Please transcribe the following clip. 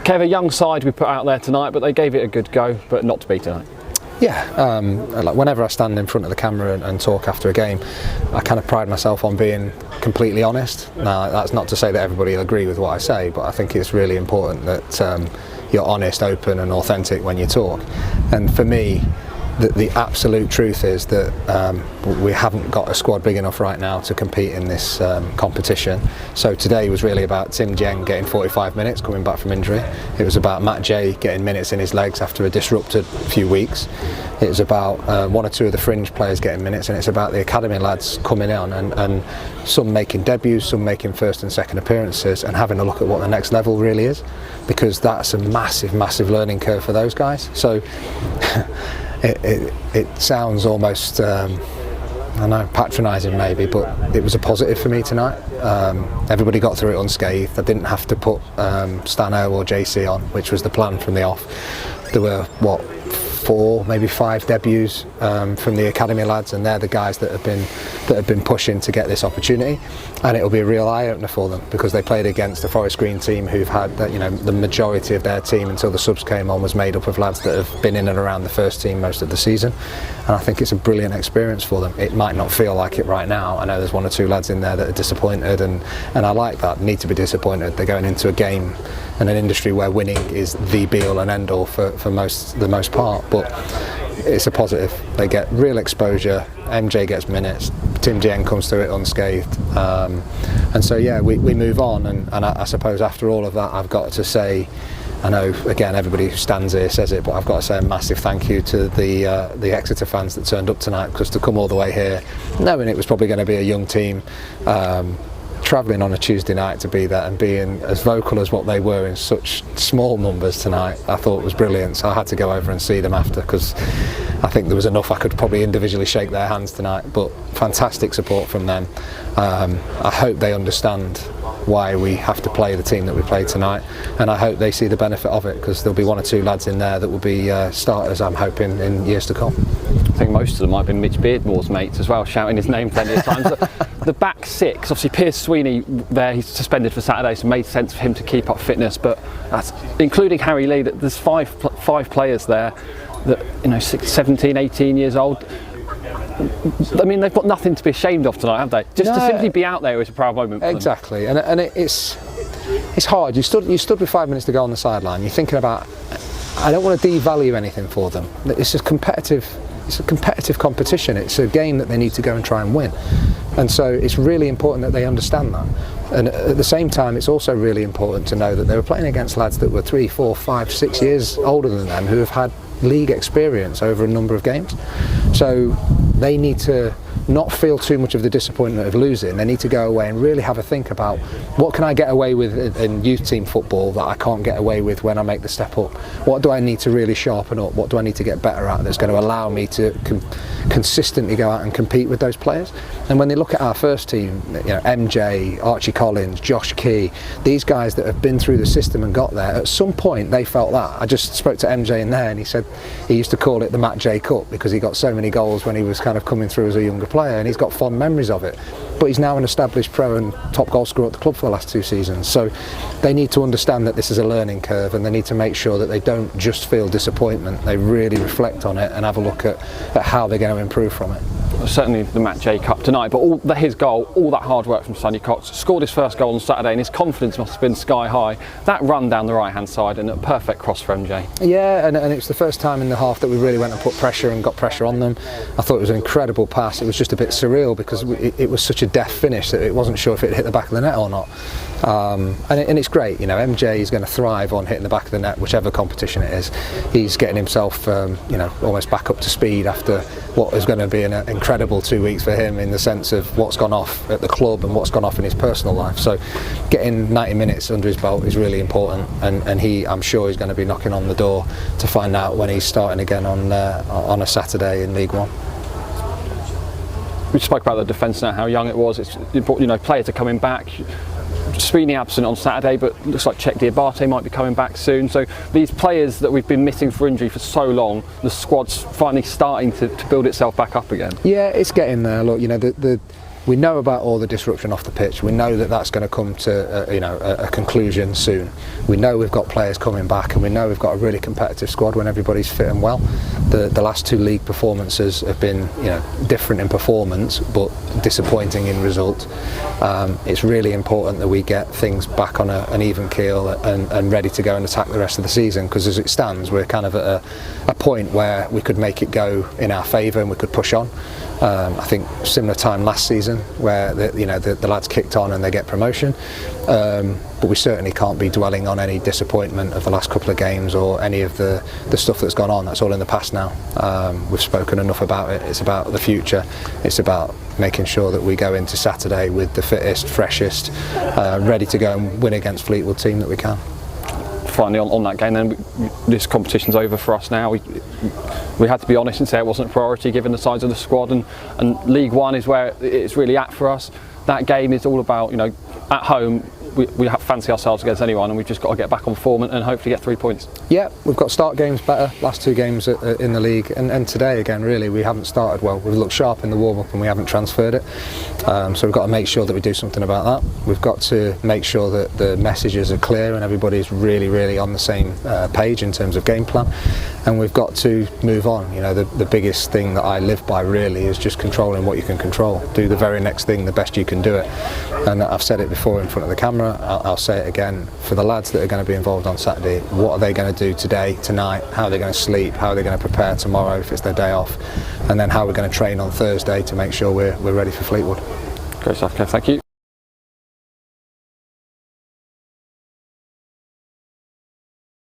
Kev, a young side we put out there tonight, but they gave it a good go, but not to be tonight. Yeah, like whenever I stand in front of the camera and talk after a game, I kind of pride myself on being completely honest. Now, that's not to say that everybody will agree with what I say, but I think it's really important that you're honest, open and authentic when you talk. And for me, the absolute truth is that we haven't got a squad big enough right now to compete in this competition. So today was really about Tim Jeng getting 45 minutes coming back from injury. It was about Matt Jay getting minutes in his legs after a disrupted few weeks. It was about one or two of the fringe players getting minutes, and it's about the academy lads coming on and some making debuts, some making first and second appearances, and having a look at what the next level really is, because that's a massive learning curve for those guys. So It sounds almost, I don't know, patronising maybe, but it was a positive for me tonight. Everybody got through it unscathed. I didn't have to put Stano or JC on, which was the plan from the off. There were, 4, maybe 5 debuts from the academy lads, and they're the guys that have been pushing to get this opportunity, and it'll be a real eye opener for them, because they played against the Forest Green team who've had the majority of their team until the subs came on was made up of lads that have been in and around the first team most of the season, and I think it's a brilliant experience for them. It might not feel like it right now. I know there's 1 or 2 lads in there that are disappointed, and I like that, need to be disappointed. They're going into a game and an industry where winning is the be-all and end-all for the most part, but it's a positive. They get real exposure, MJ gets minutes, Tim Jeng comes through it unscathed, and so yeah, we move on, and I suppose after all of that I've got to say, I know again everybody who stands here says it, but I've got to say a massive thank you to the Exeter fans that turned up tonight, because to come all the way here knowing it was probably going to be a young team, travelling on a Tuesday night to be there and being as vocal as what they were in such small numbers tonight, I thought was brilliant. So I had to go over and see them after, because I think there was enough I could probably individually shake their hands tonight, but fantastic support from them. I hope they understand why we have to play the team that we played tonight, and I hope they see the benefit of it, because there'll be 1 or 2 lads in there that will be starters, I'm hoping, in years to come. I think most of them might have been Mitch Beardmore's mates as well, shouting his name plenty of times. The back 6, obviously Piers Sweeney there, he's suspended for Saturday, so it made sense for him to keep up fitness, but that's, including Harry Lee, that there's five players there that 17, 18 years old. I mean, they've got nothing to be ashamed of tonight, have they? Just to simply be out there is a proud moment for exactly them. And it's hard. You stood with 5 minutes to go on the sideline, you're thinking about, I don't want to devalue anything for them. It's a competitive competition. It's a game that they need to go and try and win, and so it's really important that they understand that. And at the same time, it's also really important to know that they were playing against lads that were 3, 4, 5, 6 years older than them, who have had league experience over a number of games. So they need to not feel too much of the disappointment of losing. They need to go away and really have a think about, what can I get away with in youth team football that I can't get away with when I make the step up? What do I need to really sharpen up? What do I need to get better at that's going to allow me to consistently go out and compete with those players? And when they look at our first team, MJ, Archie Collins, Josh Key, these guys that have been through the system and got there, at some point they felt that. I just spoke to MJ in there, and he said he used to call it the Matt J Cup, because he got so many goals when he was kind of coming through as a younger player, and he's got fond memories of it. But he's now an established pro and top goal scorer at the club for the last 2 seasons. So they need to understand that this is a learning curve, and they need to make sure that they don't just feel disappointment. They really reflect on it and have a look at how they're going to improve from it. Certainly the Matt J Cup tonight, but his goal, all that hard work from Sonny Cox, scored his first goal on Saturday, and his confidence must have been sky high. That run down the right hand side and a perfect cross for MJ. Yeah, and it was the first time in the half that we really went and put pressure and got pressure on them. I thought it was an incredible pass. It was just a bit surreal, because it was such a deft finish that it wasn't sure if it hit the back of the net or not. And it's great, MJ is going to thrive on hitting the back of the net, whichever competition it is. He's getting himself almost back up to speed after what is going to be an incredible 2 weeks for him, in the sense of what's gone off at the club and what's gone off in his personal life. So getting 90 minutes under his belt is really important, and I'm sure he's going to be knocking on the door to find out when he's starting again on a Saturday in League One. We spoke about the defence now, how young it was. It's important, players are coming back. Sweeney absent on Saturday, but looks like Czech Diabate might be coming back soon. So these players that we've been missing for injury for so long, the squad's finally starting to build itself back up again. Yeah, it's getting there. Look, we know about all the disruption off the pitch. We know that that's going to come to a conclusion soon. We know we've got players coming back, and we know we've got a really competitive squad when everybody's fit and well. The last 2 league performances have been different in performance but disappointing in result. It's really important that we get things back on an even keel and ready to go and attack the rest of the season, because as it stands we're kind of at a point where we could make it go in our favour and we could push on. I think similar time last season where the lads kicked on and they get promotion, but we certainly can't be dwelling on any disappointment of the last couple of games or any of the stuff that's gone on. That's all in the past now. We've spoken enough about it. It's about the future. It's about making sure that we go into Saturday with the fittest, freshest, ready to go and win against Fleetwood team that we can. Finally on that game then, this competition's over for us now. We had to be honest and say it wasn't a priority given the size of the squad, and League One is where it's really at for us. That game is all about, at home we fancy ourselves against anyone, and we've just got to get back on form and hopefully get 3 points. Yeah, we've got start games better, last 2 games in the league, and today again really we haven't started well. We've looked sharp in the warm-up and we haven't transferred it, so we've got to make sure that we do something about that. We've got to make sure that the messages are clear and everybody's really on the same page in terms of game plan, and we've got to move on. The biggest thing that I live by really is just controlling what you can control. Do the very next thing the best you can do it, and I've said it before in front of the camera, I'll say it again, for the lads that are going to be involved on Saturday, what are they going to do today, tonight, how are they going to sleep, how are they going to prepare tomorrow if it's their day off, and then how we're going to train on Thursday to make sure we're ready for Fleetwood. Great stuff, Kev, thank you.